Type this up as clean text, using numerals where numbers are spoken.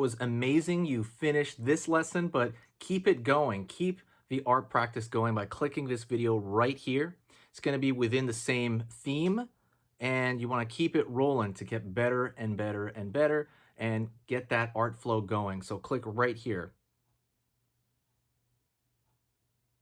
was amazing. You finished this lesson, but keep it going. Keep the art practice going by clicking this video right here. It's going to be within the same theme, and you want to keep it rolling to get better and better and better and get that art flow going. So click right here.